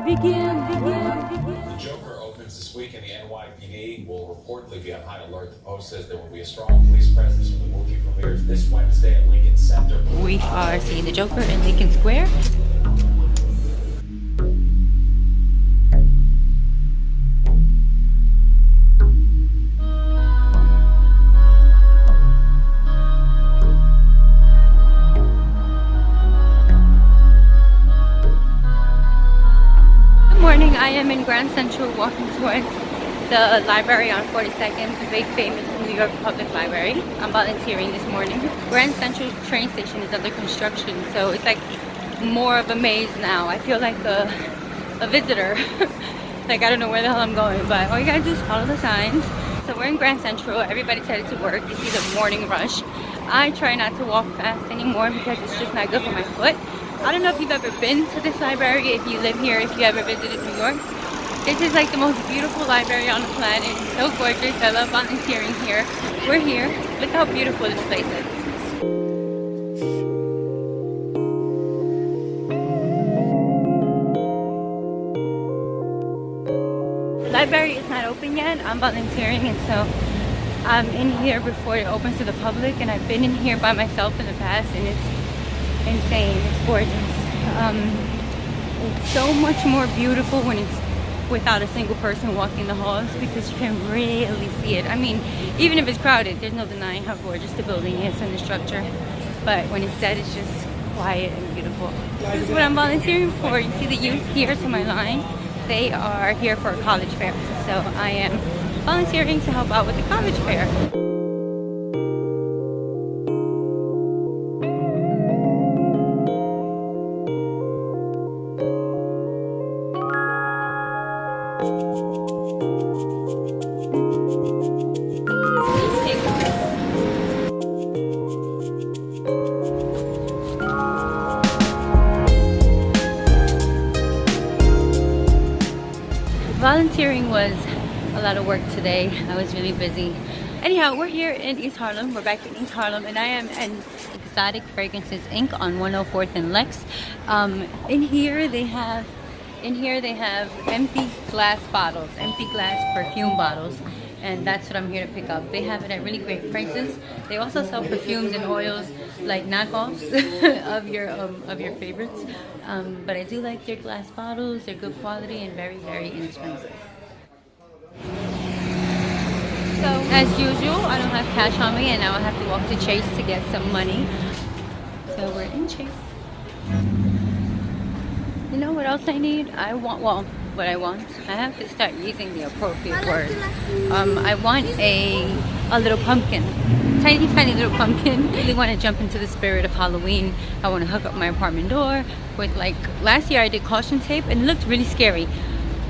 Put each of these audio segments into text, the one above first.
begin. The Joker opens this week, and the NYPD will reportedly be on high alert. The Post says there will be a strong police presence when the movie premieres this Wednesday at Lincoln Center. We are seeing the Joker in Lincoln Square. I am in Grand Central walking towards the library on 42nd, the big famous New York Public Library. I'm volunteering this morning. Grand Central train station is under construction, so it's like more of a maze now. I feel like a visitor. Like I don't know where the hell I'm going, but all you gotta do is follow the signs. So we're in Grand Central, everybody's headed to work. You see the morning rush. I try not to walk fast anymore because it's just not good for my foot. I don't know if you've ever been to this library, if you live here, if you ever visited New York. This is like the most beautiful library on the planet. It's so gorgeous. I love volunteering here. We're here. Look how beautiful this place is. The library is not open yet. I'm volunteering, and so I'm in here before it opens to the public, and I've been in here by myself in the past, and it's insane. It's gorgeous. It's so much more beautiful when it's without a single person walking the halls, because you can really see it. I mean, even if it's crowded, there's no denying how gorgeous the building is and the structure, but when it's dead, it's just quiet and beautiful. This is what I'm volunteering for. You see the youth here to my line. They are here for a college fair, so I am volunteering to help out with the college fair. Volunteering was a lot of work today. I was really busy. Anyhow, we're here in East Harlem. We're back in East Harlem, and I am in Exotic Fragrances Inc. on 104th and Lex. In here they have empty glass bottles, empty glass perfume bottles, and that's what I'm here to pick up. They have it at really great prices. They also sell perfumes and oils, like knockoffs of your favorites. But I do like their glass bottles. They're good quality and very, very inexpensive. So as usual, I don't have cash on me, and now I have to walk to Chase to get some money. So we're in Chase. You know what else I need? I have to start using the appropriate words. I want a little pumpkin. Tiny little pumpkin. I really want to jump into the spirit of Halloween. I want to hook up my apartment door with, like, last year I did caution tape and it looked really scary.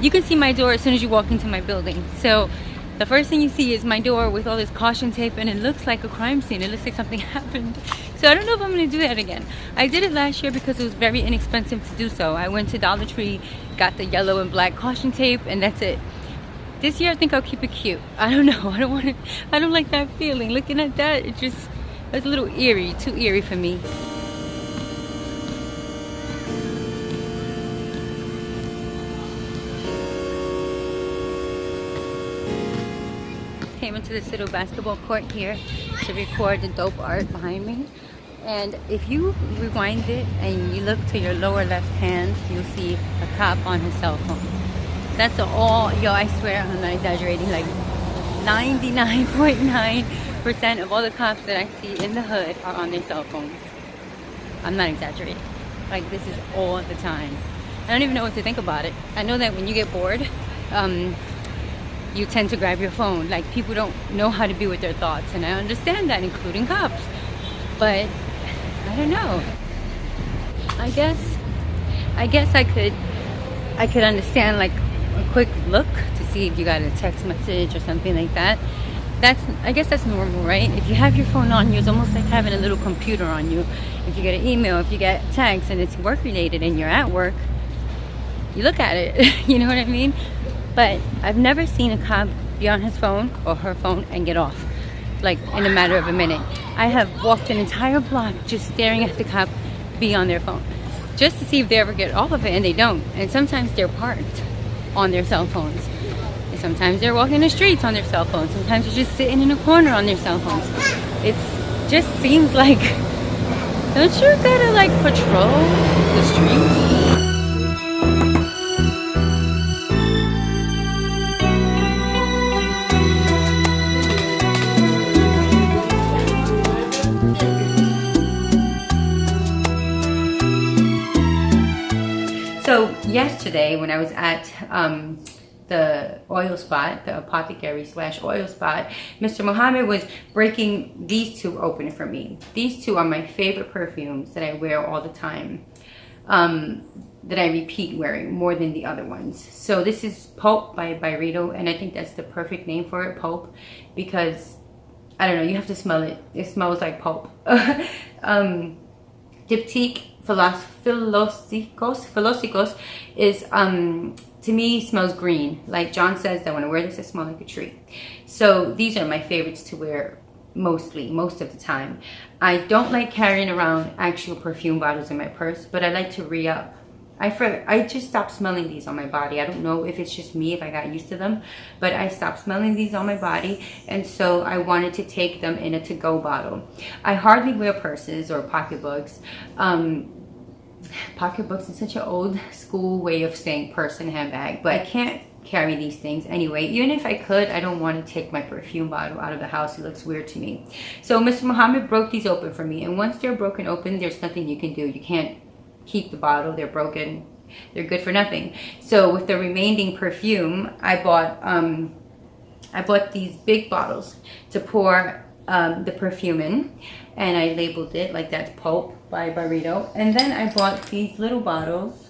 You can see my door as soon as you walk into my building. So the first thing you see is my door with all this caution tape, and it looks like a crime scene. It looks like something happened. So I don't know if I'm going to do that again. I did it last year because it was very inexpensive to do so. I went to Dollar Tree, got the yellow and black caution tape, and that's it. This year I think I'll keep it cute. I don't know. I don't like that feeling. Looking at that, it's a little eerie, too eerie for me. Came into this little basketball court here to record the dope art behind me. And if you rewind it and you look to your lower left hand, you'll see a cop on his cell phone. That's all, I swear I'm not exaggerating, like 99.9% of all the cops that I see in the hood are on their cell phones. I'm not exaggerating. Like, this is all the time. I don't even know what to think about it. I know that when you get bored, you tend to grab your phone. Like, people don't know how to be with their thoughts, and I understand that, including cops. But I don't know. I guess I could understand, like, a quick look to see if you got a text message or something like that. I guess that's normal, right? If you have your phone on you, it's almost like having a little computer on you. If you get an email, if you get text and it's work related and you're at work, you look at it. You know what I mean? But I've never seen a cop be on his phone or her phone and get off, like, in a matter of a minute. I have walked an entire block just staring at the cop be on their phone. just to see if they ever get off of it, and they don't. And sometimes they're parked on their cell phones. And sometimes they're walking the streets on their cell phones. Sometimes they're just sitting in a corner on their cell phones. It just seems like, don't you gotta like patrol the streets? So yesterday when I was at the oil spot, the apothecary / oil spot, Mr. Muhammad was breaking these two open for me. These two are my favorite perfumes that I wear all the time, that I repeat wearing more than the other ones. So this is Pulp by Byredo, and I think that's the perfect name for it, Pulp, because I don't know, you have to smell it. It smells like pulp. Diptyque Philosicos is, to me, smells green. Like John says that when I wear this, I smell like a tree. So these are my favorites to wear most of the time. I don't like carrying around actual perfume bottles in my purse, but I like to re-up. I just stopped smelling these on my body. I don't know if it's just me, if I got used to them, but I stopped smelling these on my body, and so I wanted to take them in a to-go bottle. I hardly wear purses or pocketbooks. Pocketbooks is such an old school way of saying purse and handbag, but I can't carry these things anyway. Even if I could, I don't want to take my perfume bottle out of the house. It looks weird to me. So Mr. Muhammad broke these open for me, and once they're broken open, there's nothing you can do. You can't keep the bottle. They're broken. They're good for nothing. So with the remaining perfume, I bought these big bottles to pour the perfume in, and I labeled it like that's Pulp by Byredo. And then I bought these little bottles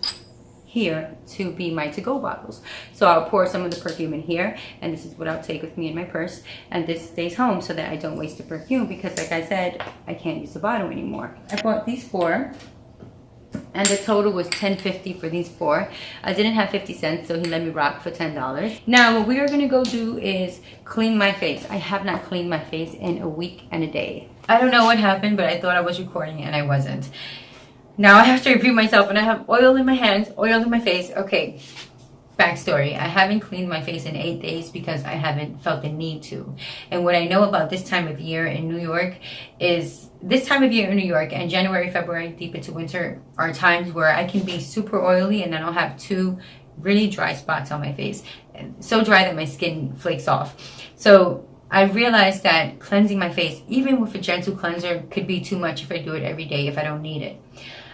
here to be my to-go bottles. So I'll pour some of the perfume in here, and this is what I'll take with me in my purse, and this stays home so that I don't waste the perfume, because like I said, I can't use the bottle anymore. I bought these 4, and the total was $10.50 for these 4. I didn't have 50 cents, so he let me rock for $10. Now what we are gonna go do is clean my face. I have not cleaned my face in a week and a day. I don't know what happened, but I thought I was recording and I wasn't. Now I have to repeat myself, and I have oil in my hands, oil in my face. Okay, backstory. I haven't cleaned my face in 8 days because I haven't felt the need to. And what I know about this time of year in New York is, this time of year in New York and January, February, deep into winter are times where I can be super oily and then I'll have 2 really dry spots on my face. So dry that my skin flakes off. So I realized that cleansing my face, even with a gentle cleanser, could be too much if I do it every day if I don't need it.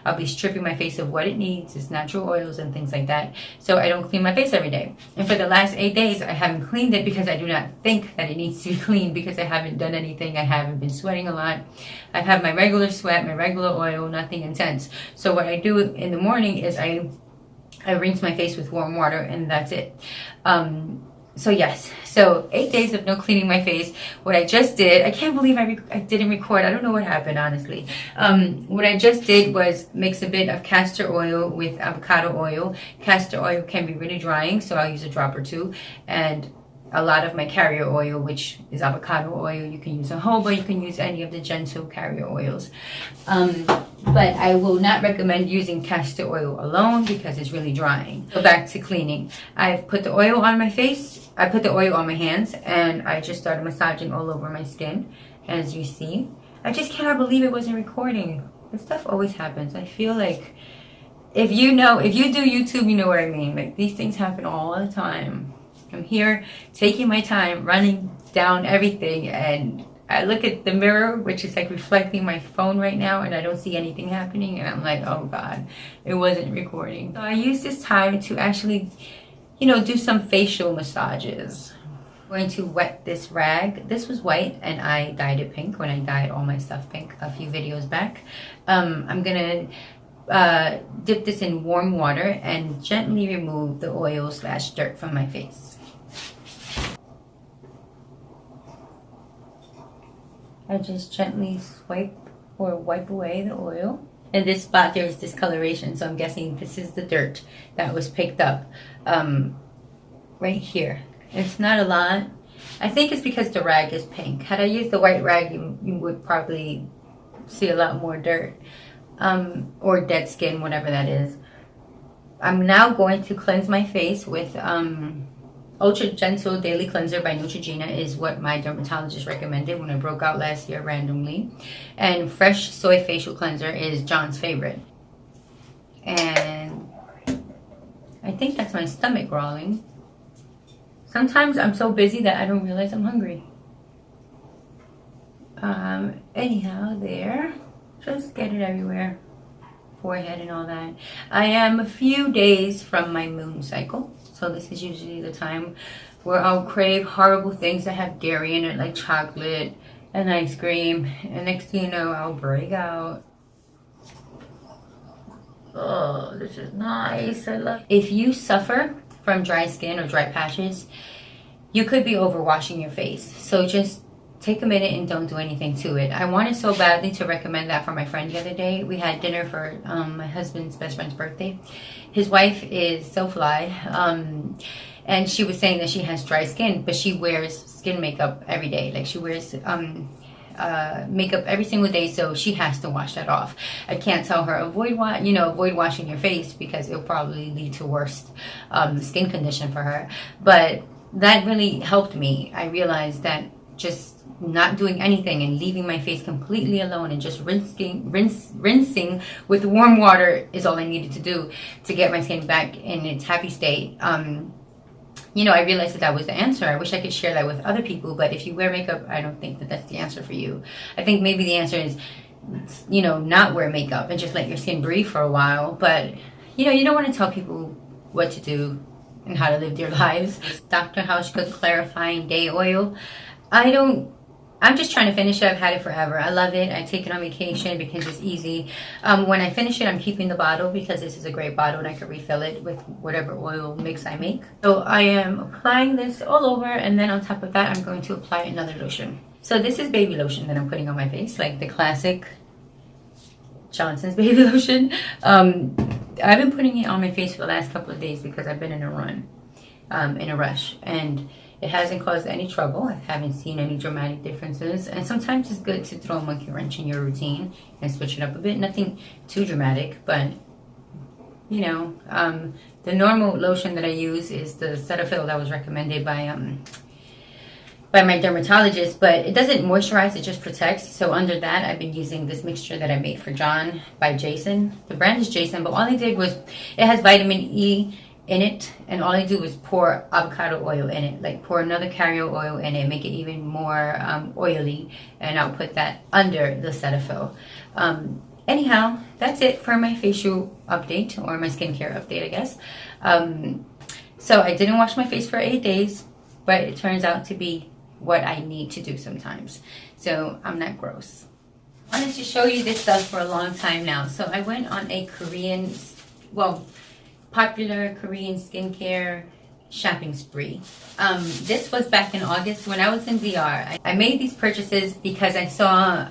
I'll be stripping my face of what it needs, its natural oils and things like that. So I don't clean my face every day. And for the last 8 days, I haven't cleaned it because I do not think that it needs to be cleaned, because I haven't done anything. I haven't been sweating a lot. I've had my regular sweat, my regular oil, nothing intense. So what I do in the morning is I rinse my face with warm water, and that's it. So yes, so 8 days of no cleaning my face. What I just did, I can't believe I didn't record. I don't know what happened, honestly. What I just did was mix a bit of castor oil with avocado oil. Castor oil can be really drying, so I'll use a drop or 2. And a lot of my carrier oil, which is avocado oil. You can use a jojoba, you can use any of the gentle carrier oils. But I will not recommend using castor oil alone because it's really drying. So back to cleaning. I've put the oil on my face, I put the oil on my hands, and I just started massaging all over my skin, as you see. I just cannot believe it wasn't recording. This stuff always happens. I feel like if you do YouTube, you know what I mean. Like, these things happen all the time. I'm here taking my time, running down everything, and I look at the mirror, which is like reflecting my phone right now, and I don't see anything happening, and I'm like, oh God, it wasn't recording. So I use this time to actually, do some facial massages. I'm going to wet this rag. This was white, and I dyed it pink when I dyed all my stuff pink a few videos back. I'm gonna dip this in warm water and gently remove the oil / dirt from my face. I just gently swipe or wipe away the oil. In this spot there's discoloration, so I'm guessing this is the dirt that was picked up right here. It's not a lot. I think it's because the rag is pink. Had I used the white rag, you would probably see a lot more dirt. or dead skin, whatever that is. I'm now going to cleanse my face with Ultra Gentle Daily Cleanser by Neutrogena is what my dermatologist recommended when I broke out last year randomly. And Fresh Soy Facial Cleanser is John's favorite. And I think that's my stomach growling. Sometimes I'm so busy that I don't realize I'm hungry. Anyhow, there. Just get it everywhere. Forehead and all that. I am a few days from my moon cycle. So this is usually the time where I'll crave horrible things that have dairy in it, like chocolate and ice cream. And next thing you know, I'll break out. Oh, this is nice. I love it. If you suffer from dry skin or dry patches, you could be overwashing your face. So just take a minute and don't do anything to it. I wanted so badly to recommend that for my friend the other day. We had dinner for my husband's best friend's birthday. His wife is so fly, and she was saying that she has dry skin, but she wears skin makeup every day. Like she wears makeup every single day, so she has to wash that off. I can't tell her avoid washing your face because it'll probably lead to worse skin condition for her. But that really helped me. I realized that just not doing anything and leaving my face completely alone and just rinsing with warm water is all I needed to do to get my skin back in its happy state. I realized that was the answer. I wish I could share that with other people, but if you wear makeup, I don't think that that's the answer for you. I think maybe the answer is, not wear makeup and just let your skin breathe for a while. But, you don't want to tell people what to do and how to live their lives. Dr. Hauschka Clarifying Day Oil. I'm just trying to finish it. I've had it forever. I love it. I take it on vacation because it's easy. When I finish it, I'm keeping the bottle because this is a great bottle and I can refill it with whatever oil mix I make. So I am applying this all over, and then on top of that, I'm going to apply another lotion. So this is baby lotion that I'm putting on my face, like the classic Johnson's baby lotion. I've been putting it on my face for the last couple of days because I've been in a rush, and it hasn't caused any trouble. I haven't seen any dramatic differences. And sometimes it's good to throw a monkey wrench in your routine and switch it up a bit. Nothing too dramatic, but, the normal lotion that I use is the Cetaphil that was recommended by my dermatologist. But it doesn't moisturize, it just protects. So under that, I've been using this mixture that I made for John by Jason. The brand is Jason, but all I did was, it has vitamin E in it, and all I do is pour avocado oil in it, like pour another carrier oil in it, make it even more oily, and I'll put that under the Cetaphil. Anyhow, that's it for my facial update, or my skincare update, I guess. So I didn't wash my face for 8 days, but it turns out to be what I need to do sometimes. So I'm not gross. I wanted to show you this stuff for a long time now. So I went on a popular Korean skincare shopping spree. This was back in August when I was in DR. I made these purchases because I saw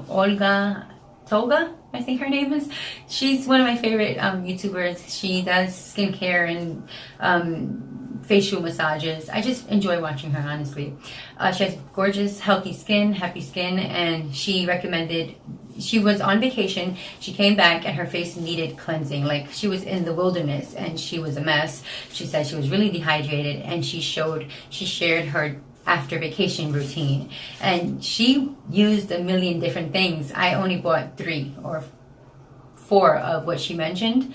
Olga Toga, I think her name is. She's one of my favorite YouTubers. She does skincare and facial massages. I just enjoy watching her, honestly. She has gorgeous, healthy skin, happy skin, and she recommended, she was on vacation, she came back and her face needed cleansing. Like, she was in the wilderness and she was a mess. She said she was really dehydrated, and she shared her after vacation routine, and she used a million different things. I only bought 3 or 4 of what she mentioned,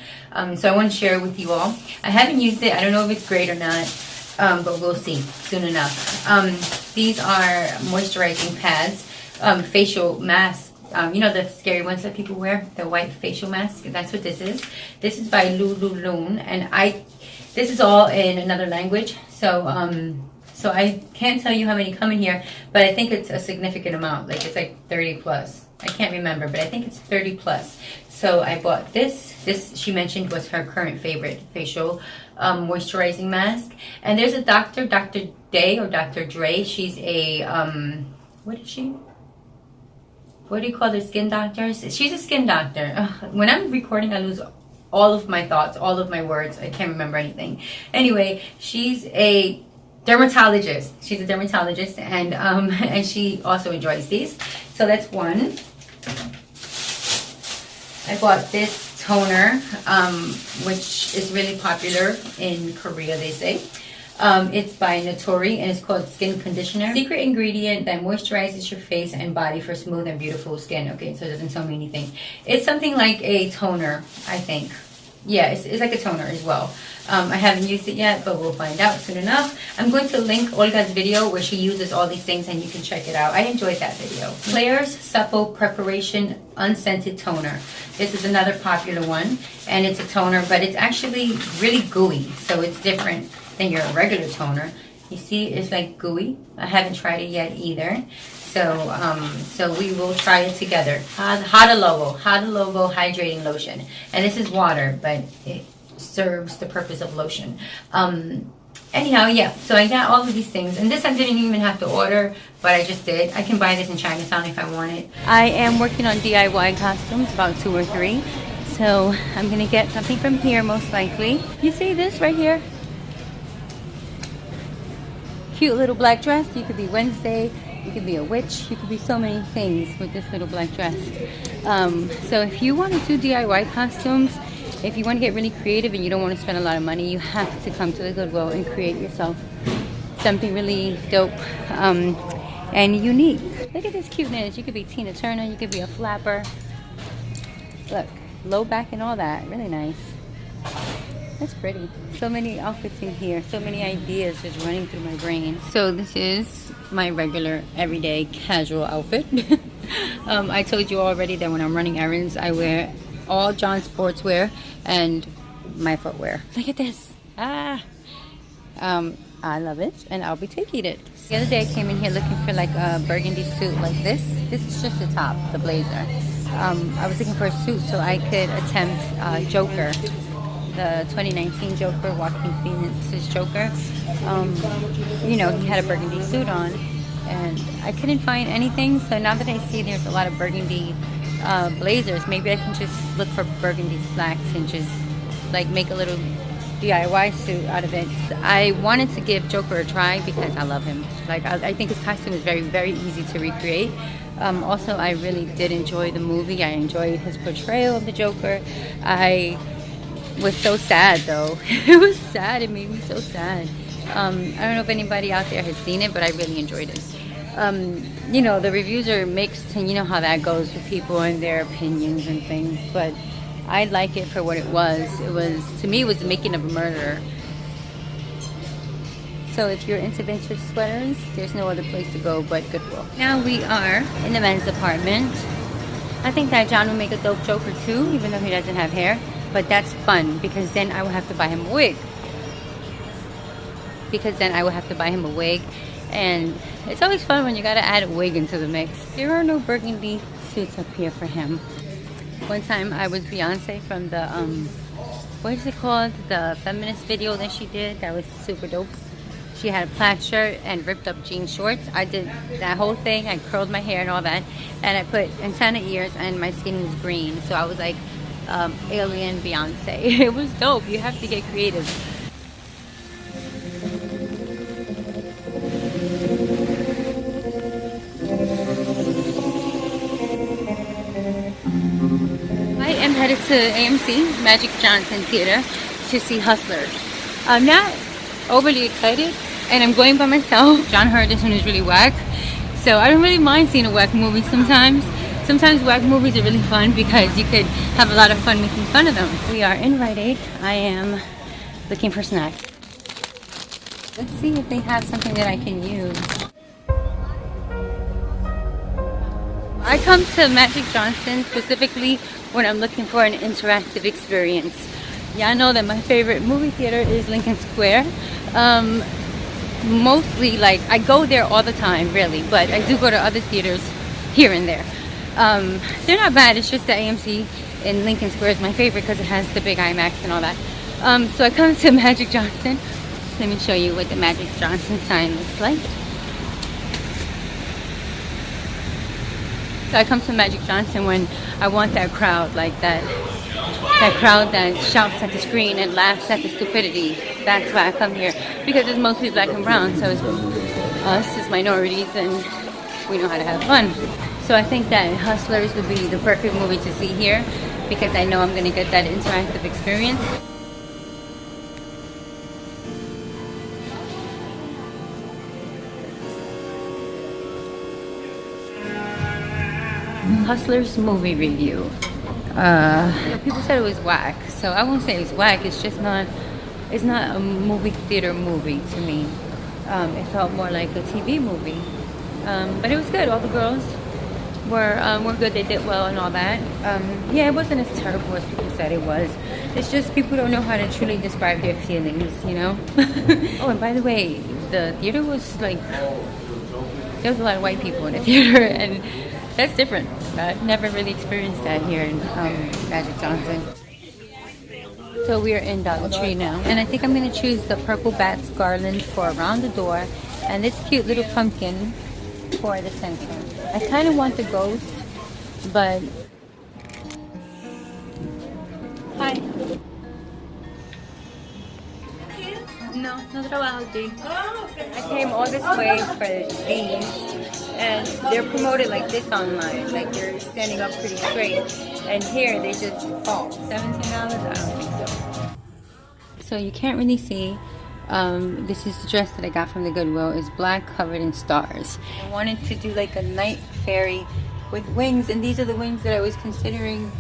so I want to share it with you all. I haven't used it. I don't know if it's great or not, but we'll see soon enough. These are moisturizing pads, facial masks. The scary ones that people wear, the white facial mask. That's what this is. This is by Lululoon, and this is all in another language, so I can't tell you how many come in here, but I think it's a significant amount. Like, it's like 30 plus. I can't remember, but I think it's 30 plus. So I bought this. This, she mentioned, was her current favorite facial moisturizing mask. And there's a Dr. Day or Dr. Dre. She's a, what is she? What do you call their skin doctors? She's a skin doctor. When I'm recording, I lose all of my thoughts, all of my words. I can't remember anything. Anyway, she's a dermatologist. She's a dermatologist, and she also enjoys these. So that's one. I bought this toner, which is really popular in Korea, they say. It's by Notori and it's called Skin Conditioner. Secret ingredient that moisturizes your face and body for smooth and beautiful skin. Okay, so it doesn't tell me anything. It's something like a toner, I think. Yeah, it's like a toner as well. I haven't used it yet, but we'll find out soon enough. I'm going to link Olga's video where she uses all these things and you can check it out. I enjoyed that video. Claire's Supple Preparation Unscented Toner. This is another popular one, and it's a toner, but it's actually really gooey, so it's different than your regular toner. You see, it's like gooey. I haven't tried it yet either. So we will try it together. Holla Hydrating Lotion. And this is water, but it serves the purpose of lotion. Anyhow, yeah, so I got all of these things, and this I didn't even have to order, but I just did. I can buy this in Chinatown if I want it. I am working on DIY costumes, about 2 or 3. So I'm gonna get something from here most likely. You see this right here? Cute little black dress. You could be Wednesday, you could be a witch, you could be so many things with this little black dress. So if you want to do DIY costumes, if you want to get really creative and you don't want to spend a lot of money, you have to come to the Goodwill and create yourself something really dope and unique. Look at this cuteness. You could be Tina Turner, you could be a flapper. Look, low back and all that. Really nice. That's pretty. So many outfits in here. So many ideas just running through my brain. So this is my regular, everyday, casual outfit. I told you already that when I'm running errands, I wear all John sportswear and my footwear. Look at this. I love it, and I'll be taking it. The other day I came in here looking for like a burgundy suit like this. This is just the top, the blazer. I was looking for a suit so I could attempt Joker. The 2019 Joker, Joaquin Phoenix's Joker. You know, he had a burgundy suit on, and I couldn't find anything. So now that I see there's a lot of burgundy blazers, maybe I can just look for burgundy slacks and just like make a little DIY suit out of it. I wanted to give Joker a try because I love him. Like I think his costume is very, very easy to recreate. Also, I really did enjoy the movie. I enjoyed his portrayal of the Joker. I was so sad though. It was sad. It made me so sad. I don't know if anybody out there has seen it, but I really enjoyed it. You know, the reviews are mixed, and you know how that goes with people and their opinions and things, but I like it for what it was. It was, to me, it was the making of a murderer. So if you're into vintage sweaters, there's no other place to go but Goodwill. Now we are in the men's department. I think that John will make a dope Joker too, even though he doesn't have hair. But that's fun because then I will have to buy him a wig. And it's always fun when you gotta add a wig into the mix. There are no burgundy suits up here for him. One time I was Beyonce from the, what is it called? The feminist video that she did. That was super dope. She had a plaid shirt and ripped up jean shorts. I did that whole thing. I curled my hair and all that. And I put antenna ears and my skin was green. So I was like alien Beyonce. It was dope. You have to get creative. I am headed to AMC, Magic Johnson Theater, to see Hustlers. I'm not overly excited, and I'm going by myself. John heard this one is really whack, so I don't really mind seeing a whack movie sometimes. Sometimes whack movies are really fun because you could have a lot of fun making fun of them. We are in Rite Aid. I am looking for snacks. Let's see if they have something that I can use. I come to Magic Johnson specifically when I'm looking for an interactive experience. Y'all know that my favorite movie theater is Lincoln Square. Mostly, like, I go there all the time, really, but I do go to other theaters here and there. They're not bad. It's just the AMC in Lincoln Square is my favorite because it has the big IMAX and all that. So I come to Magic Johnson. Let me show you what the Magic Johnson sign looks like. So I come to Magic Johnson when I want that crowd, like that crowd that shouts at the screen and laughs at the stupidity. That's why I come here, because it's mostly black and brown, so it's us as minorities, and we know how to have fun. So I think that Hustlers would be the perfect movie to see here. because I know I'm going to get that interactive experience. Hustlers movie review. People said it was whack, so I won't say it was whack. It's just not. It's not a movie theater movie to me. It felt more like a TV movie, but it was good. All the girls were good. They did well and all that. Yeah, it wasn't as terrible as people said it was. It's just people don't know how to truly describe their feelings, you know. Oh, and by the way, the theater was like, there was a lot of white people in the theater, and that's different. I've never really experienced that here in Magic Johnson. So we are in Dollar Tree now, and I think I'm going to choose the purple bats garland for around the door, and this cute little pumpkin for the center. I kind of want the ghost, but... Hi. No, no trabajo, G. I came all this way for these, and they're promoted like this online, like you're standing up pretty straight, and here they just fall. $17? I don't think so. So you can't really see. This is the dress that I got from the Goodwill. It's black covered in stars. I wanted to do like a night fairy with wings, and these are the wings that I was considering.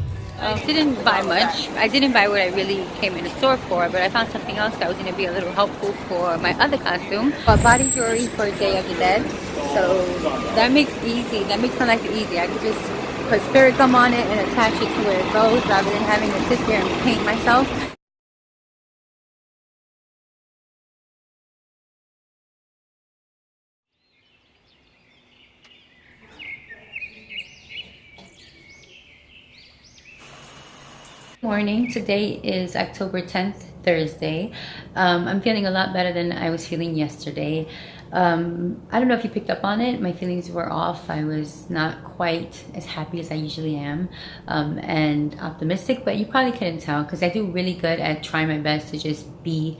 Didn't buy much. I didn't buy what I really came in the store for, but I found something else that was going to be a little helpful for my other costume. But body jewelry for Day of the Dead. So that makes my life easy. I could just put spirit gum on it and attach it to where it goes rather than having to sit there and paint myself. Morning. Today is October 10th, Thursday. I'm feeling a lot better than I was feeling yesterday. I don't know if you picked up on it. My feelings were off. I was not quite as happy as I usually am, and optimistic, but you probably couldn't tell because I do really good at trying my best to just be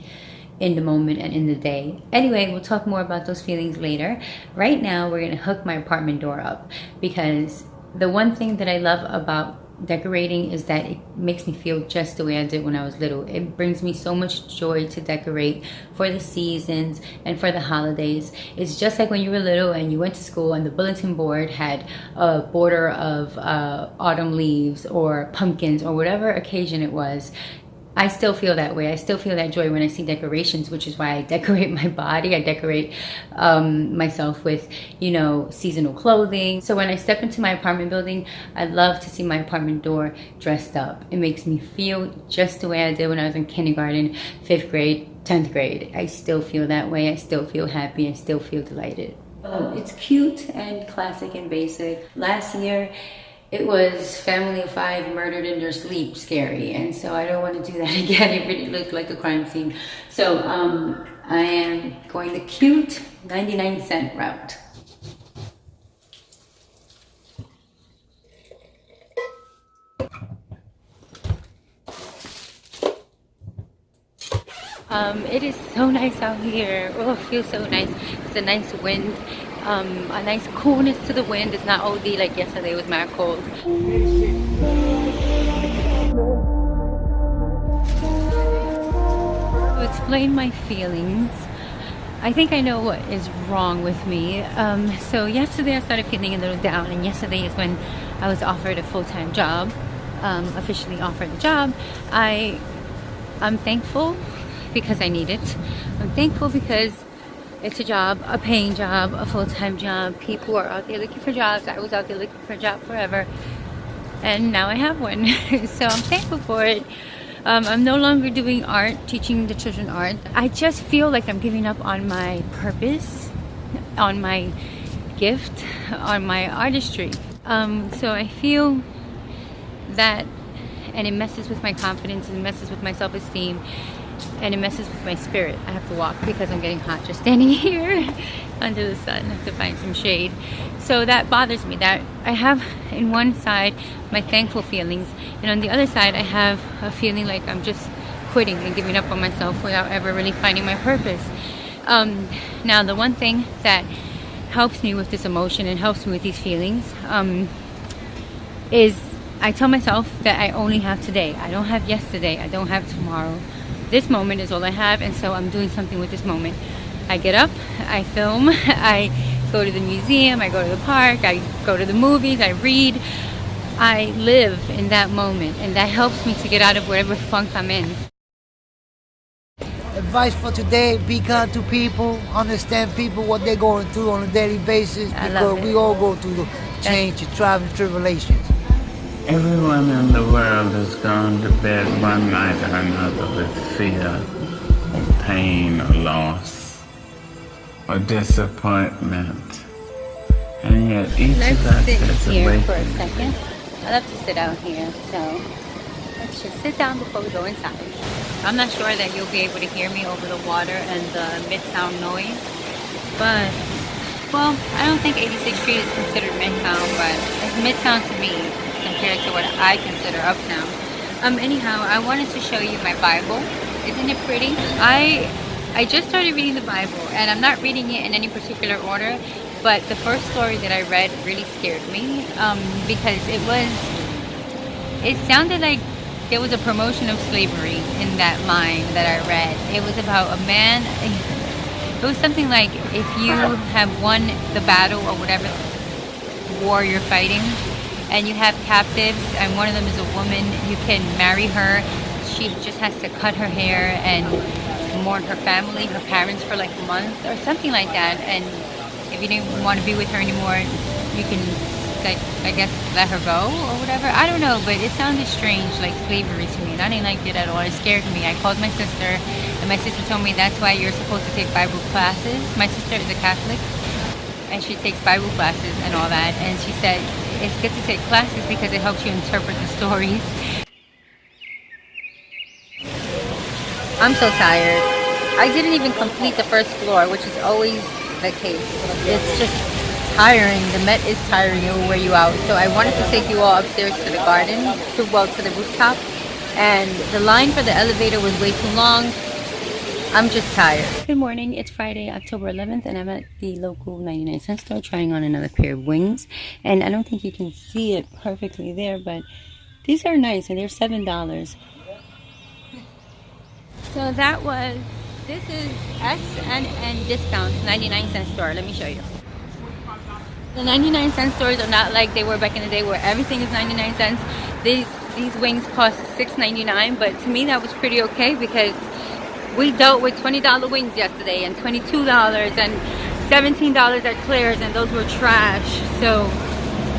in the moment and in the day. Anyway, we'll talk more about those feelings later. Right now, we're gonna hook my apartment door up because the one thing that I love about decorating is that it makes me feel just the way I did when I was little. It brings me so much joy to decorate for the seasons and for the holidays. It's just like when you were little and you went to school and the bulletin board had a border of autumn leaves or pumpkins or whatever occasion it was. I still feel that way. I still feel that joy when I see decorations, which is why I decorate my body. I decorate myself with, you know, seasonal clothing. So when I step into my apartment building, I love to see my apartment door dressed up. It makes me feel just the way I did when I was in kindergarten, 5th grade, 10th grade. I still feel that way. I still feel happy. I still feel delighted. It's cute and classic and basic. Last year, it was family of 5 murdered in their sleep scary, and so I don't want to do that again. It really looked like a crime scene. So I am going the cute 99-cent route. It is so nice out here. Oh, it feels so nice. It's a nice wind. A nice coolness to the wind. It's not OD like yesterday. It was mad cold. To explain my feelings, I think I know what is wrong with me. So yesterday I started feeling a little down, and yesterday is when I was offered a full-time job, officially offered the job. I'm thankful because I need it. I'm thankful because it's a job, a paying job, a full-time job. People are out there looking for jobs. I was out there looking for a job forever, and now I have one. So I'm thankful for it. I'm no longer doing art, teaching the children art. I just feel like I'm giving up on my purpose, on my gift, on my artistry. So I feel that, and it messes with my confidence, and it messes with my self-esteem, and it messes with my spirit. I have to walk because I'm getting hot just standing here under the sun. I have to find some shade. So that bothers me, that I have in one side my thankful feelings, and on the other side I have a feeling like I'm just quitting and giving up on myself without ever really finding my purpose. Now the one thing that helps me with this emotion and helps me with these feelings is I tell myself that I only have today. I don't have yesterday. I don't have tomorrow. This moment is all I have, and so I'm doing something with this moment. I get up, I film, I go to the museum, I go to the park, I go to the movies, I read. I live in that moment, and that helps me to get out of whatever funk I'm in. Advice for today: be kind to people, understand people, what they're going through on a daily basis, because we all go through the change, trials and tribulations. Everyone in the world has gone to bed one night or another with fear, pain, or loss, or disappointment. And yet each of us has here awakened. for a second. I love to sit out here, so let's just sit down before we go inside. I'm not sure that you'll be able to hear me over the water and the Midtown noise, but, well, I don't think 86th Street is considered Midtown, but it's Midtown to me compared to what I consider Uptown. Anyhow, I wanted to show you my Bible. Isn't it pretty? I just started reading the Bible, and I'm not reading it in any particular order, but the first story that I read really scared me because it sounded like there was a promotion of slavery in that line that I read. It was about a man. It was something like, if you have won the battle or whatever war you're fighting, and you have captives, and one of them is a woman, you can marry her. She just has to cut her hair and mourn her family, her parents, for like a month or something like that. And if you didn't want to be with her anymore, you can, like, I guess, let her go or whatever. I don't know, but it sounded strange, like slavery to me, and I didn't like it at all. It scared me. I called my sister, and my sister told me that's why you're supposed to take Bible classes. My sister is a Catholic, and she takes Bible classes and all that, and she said it's good to take classes because it helps you interpret the stories. I'm so tired. I didn't even complete the first floor, which is always the case. It's just tiring. The Met is tiring. It will wear you out. So I wanted to take you all upstairs to the garden, to the rooftop, and the line for the elevator was way too long. I'm just tired. Good morning. It's Friday, October 11th, and I'm at the local 99-cent store trying on another pair of wings. And I don't think you can see it perfectly there, but these are nice, and they're $7. So this is S&N discounts, 99-cent store. Let me show you. The 99-cent stores are not like they were back in the day where everything is 99 cents. These wings cost $6.99, but to me that was pretty okay because we dealt with $20 wings yesterday and $22 and $17 at Claire's, and those were trash. So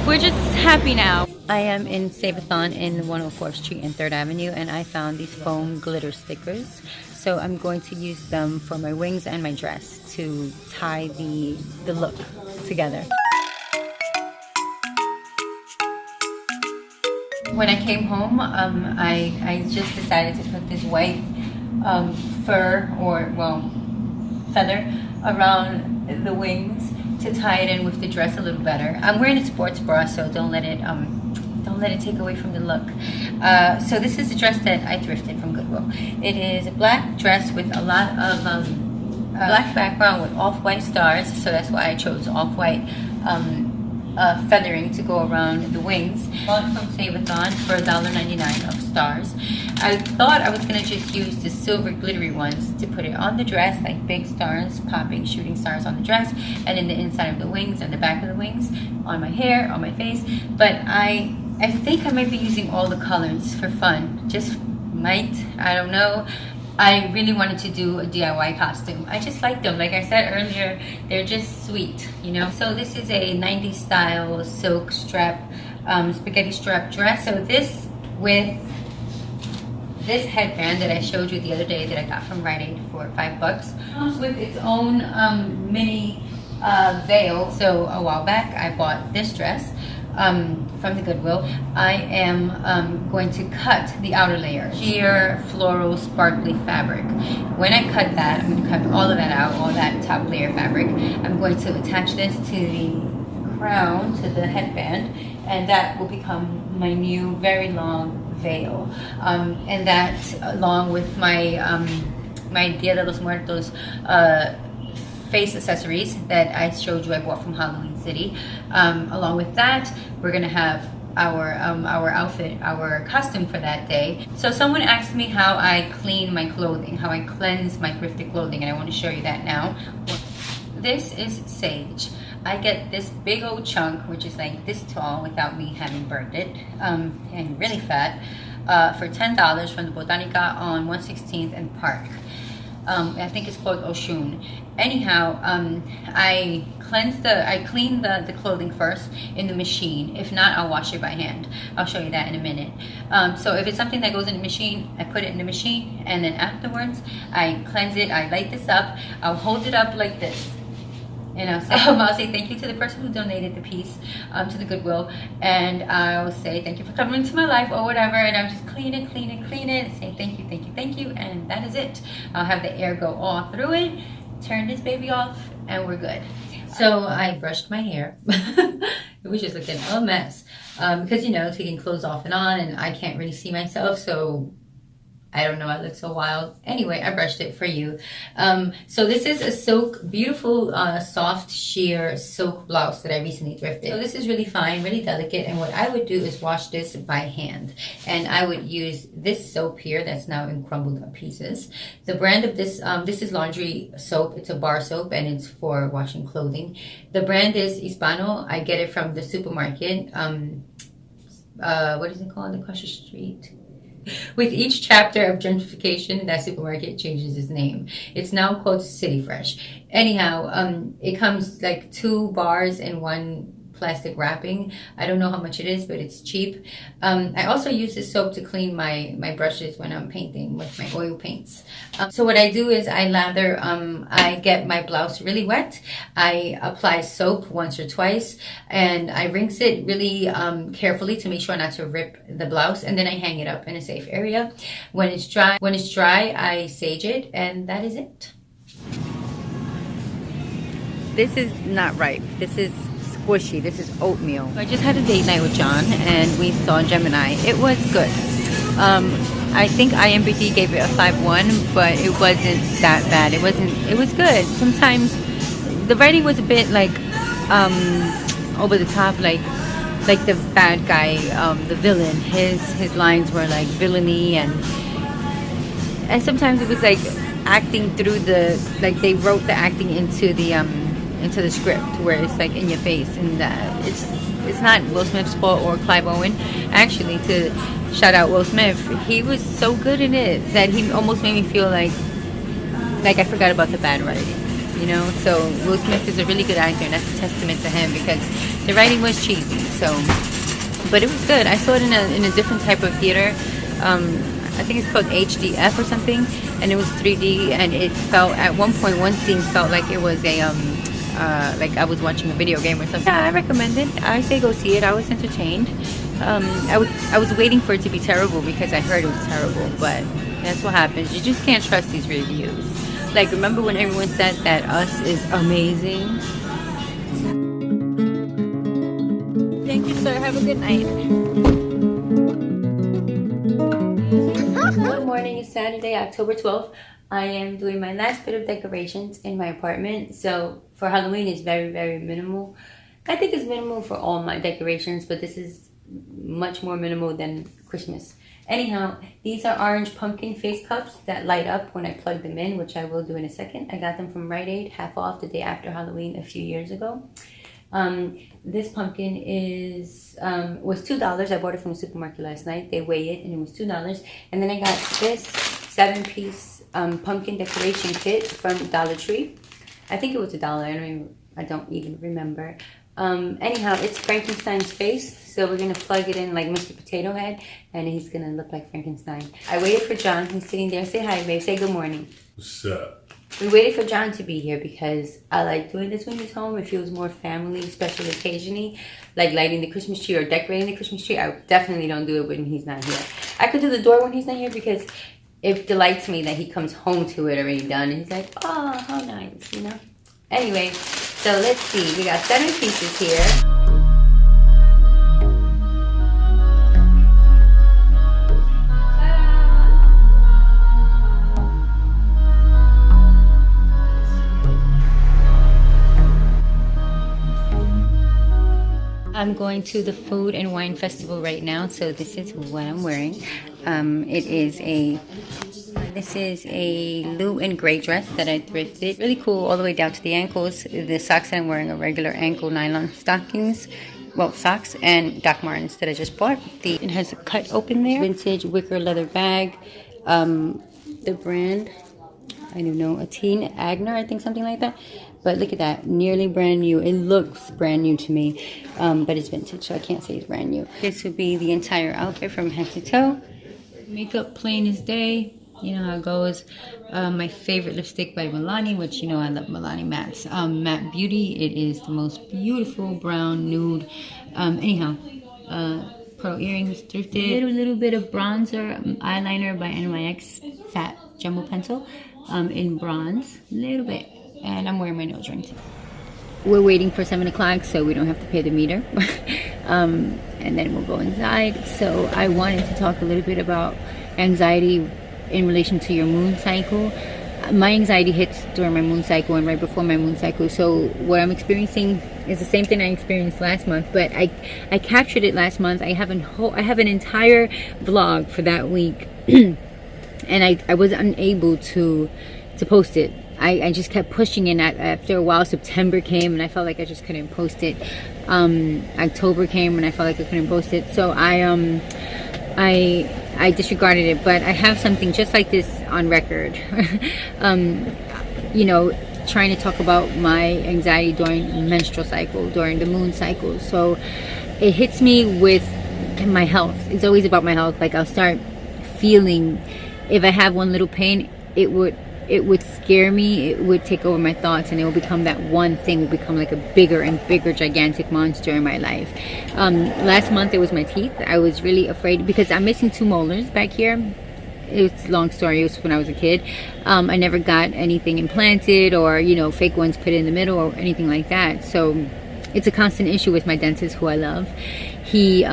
we're just happy now. I am in Save-a-thon in 104th Street and 3rd Avenue, and I found these foam glitter stickers. So I'm going to use them for my wings and my dress to tie the look together. When I came home, I just decided to put this white fur, or well, feather around the wings to tie it in with the dress a little better. I'm wearing a sports bra, so don't let it take away from the look. So this is a dress that I thrifted from Goodwill. It is a black dress with a lot of black background with off-white stars, so that's why I chose off-white feathering to go around the wings. Bought from Save-a-thon for $1.99 of stars. I thought I was going to just use the silver glittery ones to put it on the dress, like big stars, popping, shooting stars on the dress, and in the inside of the wings and the back of the wings, on my hair, on my face. But I think I might be using all the colors for fun. Just might, I don't know. I really wanted to do a DIY costume. I just like them. Like I said earlier, they're just sweet, you know? So this is a 90s style silk strap, spaghetti strap dress. So this with this headband that I showed you the other day that I got from Rite Aid for $5 comes with its own mini veil. So a while back I bought this dress from the Goodwill. I am going to cut the outer layer, sheer floral sparkly fabric. When I cut that, I'm going to cut all of that out, all that top layer fabric. I'm going to attach this to the crown, to the headband, and that will become my new very long veil. And that, along with my my Dia de los Muertos face accessories that I showed you I bought from Halloween City. Along with that, we're gonna have our outfit, our costume for that day. So someone asked me how I clean my clothing, how I cleanse my thrifted clothing, and I want to show you that now. This is sage. I get this big old chunk, which is like this tall without me having burned it, and really fat, for $10 from the Botanica on 116th and Park. I think it's called Oshun. Anyhow, I clean the clothing first in the machine. If not, I'll wash it by hand. I'll show you that in a minute. So if it's something that goes in the machine, I put it in the machine, and then afterwards I cleanse it. I light this up. I'll hold it up like this. And I'll say thank you to the person who donated the piece to the Goodwill, and I'll say thank you for coming into my life or whatever, and I'll just clean it, say thank you, and that is it. I'll have the air go all through it, turn this baby off, and we're good. So I brushed my hair. It was just looking a mess because, you know, taking clothes off and on, and I can't really see myself, so I don't know, I look so wild. Anyway, I brushed it for you. So this is a silk, beautiful, soft sheer silk blouse that I recently thrifted. So this is really fine, really delicate. And what I would do is wash this by hand. And I would use this soap here that's now in crumbled up pieces. The brand of this, this is laundry soap. It's a bar soap and it's for washing clothing. The brand is Hispano. I get it from the supermarket. What is it called? Across the street. With each chapter of gentrification, that supermarket changes its name. It's now called City Fresh. Anyhow, it comes like 2 bars in 1 plastic wrapping. I don't know how much it is, but it's cheap. I also use this soap to clean my brushes when I'm painting with my oil paints. So what I do is I lather, I get my blouse really wet. I apply soap once or twice, and I rinse it really carefully to make sure not to rip the blouse, and then I hang it up in a safe area. When it's dry, I sage it, and that is it. This is not ripe. This is squishy. This is oatmeal. I just had a date night with John and we saw Gemini. It was good. I think IMBD gave it a 5.1, but it wasn't that bad. It was good. Sometimes the writing was a bit like over the top, like the bad guy, the villain. His lines were like villainy, and sometimes it was like acting through like they wrote the acting into the script where it's like in your face, and it's not Will Smith's fault or Clive Owen. Actually, to shout out Will Smith, he was so good in it that he almost made me feel like I forgot about the bad writing, you know. So Will Smith is a really good actor, and that's a testament to him because the writing was cheesy. So, but it was good. I saw it in a different type of theater. I think it's called HDF or something, and it was 3D, and it felt at one point, one scene felt like it was a like I was watching a video game or something. Yeah, I recommend it. I say go see it. I was entertained. I was waiting for it to be terrible because I heard it was terrible, but that's what happens. You just can't trust these reviews. Like, remember when everyone said that Us is amazing? Thank you, sir. Have a good night. Good morning. It's Saturday, October 12th. I am doing my last bit of decorations in my apartment. So for Halloween, it's very, very minimal. I think it's minimal for all my decorations, but this is much more minimal than Christmas. Anyhow, these are orange pumpkin face cups that light up when I plug them in, which I will do in a second. I got them from Rite Aid, half off the day after Halloween a few years ago. This pumpkin was $2. I bought it from the supermarket last night. They weigh it and it was $2. And then I got this 7-piece pumpkin decoration kit from Dollar Tree. I think it was $1. I don't even remember. Anyhow, it's Frankenstein's face, so we're gonna plug it in like Mr. Potato Head, and he's gonna look like Frankenstein. I waited for John. He's sitting there. Say hi, babe. Say good morning. What's up? We waited for John to be here because I like doing this when he's home. It feels more family, special occasion-y, like lighting the Christmas tree or decorating the Christmas tree. I definitely don't do it when he's not here. I could do the door when he's not here because it delights me that he comes home to it already done. And he's like, oh, how nice, you know? Anyway, so let's see. We got 7 pieces here. I'm going to the Food and Wine Festival right now, so this is what I'm wearing. This is a blue and gray dress that I thrifted. Really cool, all the way down to the ankles. The socks that I'm wearing are regular ankle nylon stockings. Well, socks and Doc Martens that I just bought. It has a cut open there. Vintage wicker leather bag. The brand, I don't know, a Teen Agner, I think, something like that. But look at that, nearly brand new. It looks brand new to me, but it's vintage, so I can't say it's brand new. This would be the entire outfit from head to toe. Makeup plain as day, you know how it goes. My favorite lipstick by Milani, which you know I love Milani Mattes. Matte Beauty, it is the most beautiful brown nude. Anyhow, pearl earrings, thrifted. A little bit of bronzer, eyeliner by NYX, fat jumbo pencil, in bronze, a little bit. And I'm wearing my nose ring too. We're waiting for 7 o'clock, so we don't have to pay the meter. And then we'll go inside. So I wanted to talk a little bit about anxiety in relation to your moon cycle. My anxiety hits during my moon cycle and right before my moon cycle. So what I'm experiencing is the same thing I experienced last month, but I captured it last month. I have an entire vlog for that week, and I was unable to post it. I just kept pushing it. After a while, September came and I felt like I just couldn't post it. October came and I felt like I couldn't post it. So I disregarded it. But I have something just like this on record. You know, trying to talk about my anxiety during the menstrual cycle, during the moon cycle. So it hits me with my health. It's always about my health. Like I'll start feeling, if I have one little pain, it would scare me. It would take over my thoughts, and it will become that one thing, will become like a bigger and bigger gigantic monster in my life. Last month it was my teeth. I was really afraid because I'm missing 2 molars back here. It's a long story. It was when I was a kid. I never got anything implanted or, you know, fake ones put in the middle or anything like that. So it's a constant issue with my dentist, who I love. He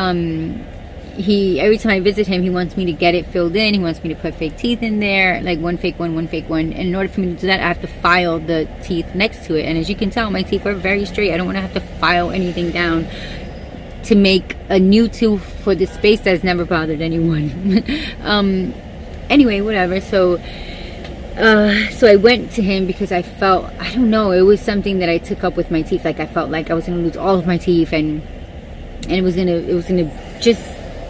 every time I visit him, he wants me to get it filled in. He wants me to put fake teeth in there, like one fake one. And in order for me to do that, I have to file the teeth next to it. And as you can tell, my teeth are very straight. I don't want to have to file anything down to make a new tooth for the space that's never bothered anyone. Anyway, whatever. So I went to him because I felt, I don't know, it was something that I took up with my teeth. Like I felt like I was gonna lose all of my teeth, and it was gonna just,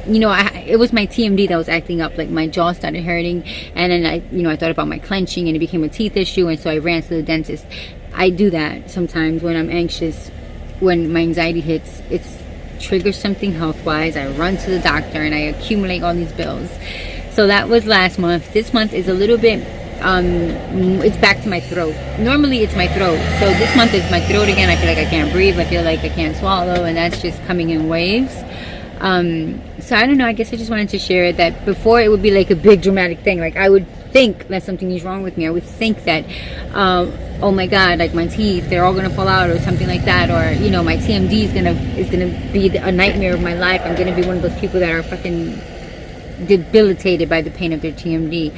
you know, it was my TMD that was acting up. Like my jaw started hurting, and then I thought about my clenching, and it became a teeth issue, and so I ran to the dentist. I do that sometimes when I'm anxious, when my anxiety hits. It triggers something health-wise. I run to the doctor and I accumulate all these bills. So that was last month. This month is a little bit, it's back to my throat. Normally it's my throat. So this month is my throat again. I feel like I can't breathe. I feel like I can't swallow, and that's just coming in waves. So I don't know, I guess I just wanted to share that. Before it would be like a big dramatic thing. Like I would think that something is wrong with me. I would think that, oh my God, like my teeth, they're all gonna fall out or something like that. Or, you know, my TMD is gonna be a nightmare of my life. I'm gonna be one of those people that are fucking debilitated by the pain of their TMD.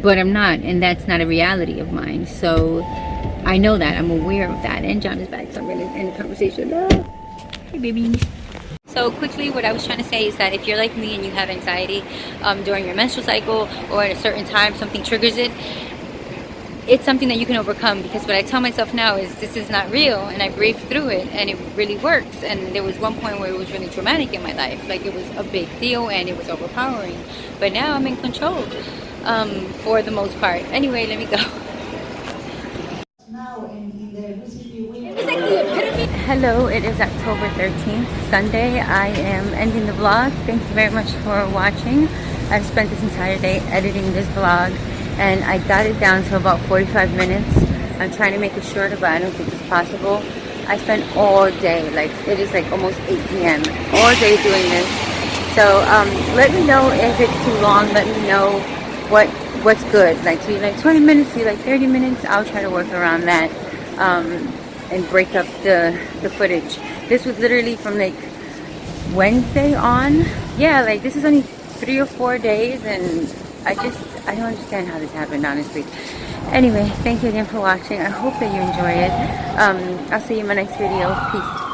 But I'm not, and that's not a reality of mine. So I know that, I'm aware of that. And John is back, so I'm gonna end the conversation. Hey baby. So quickly, what I was trying to say is that if you're like me and you have anxiety during your menstrual cycle, or at a certain time something triggers it, it's something that you can overcome. Because what I tell myself now is this is not real, and I breathe through it, and it really works. And there was one point where it was really dramatic in my life, like it was a big deal and it was overpowering. But now I'm in control for the most part. Anyway, let me go. Hello, it is October 13th, Sunday. I am ending the vlog. Thank you very much for watching. I've spent this entire day editing this vlog, and I got it down to about 45 minutes. I'm trying to make it shorter, but I don't think it's possible. I spent all day, like it is like almost 8 p.m. all day doing this. So let me know if it's too long. Let me know what's good. Like, do you like 20 minutes? Do you like 30 minutes? I'll try to work around that. And break up the footage. This was literally from like Wednesday on. Yeah, like this is only 3 or 4 days, and I don't understand how this happened, honestly. Anyway, thank you again for watching. I hope that you enjoy it. I'll see you in my next video. Peace.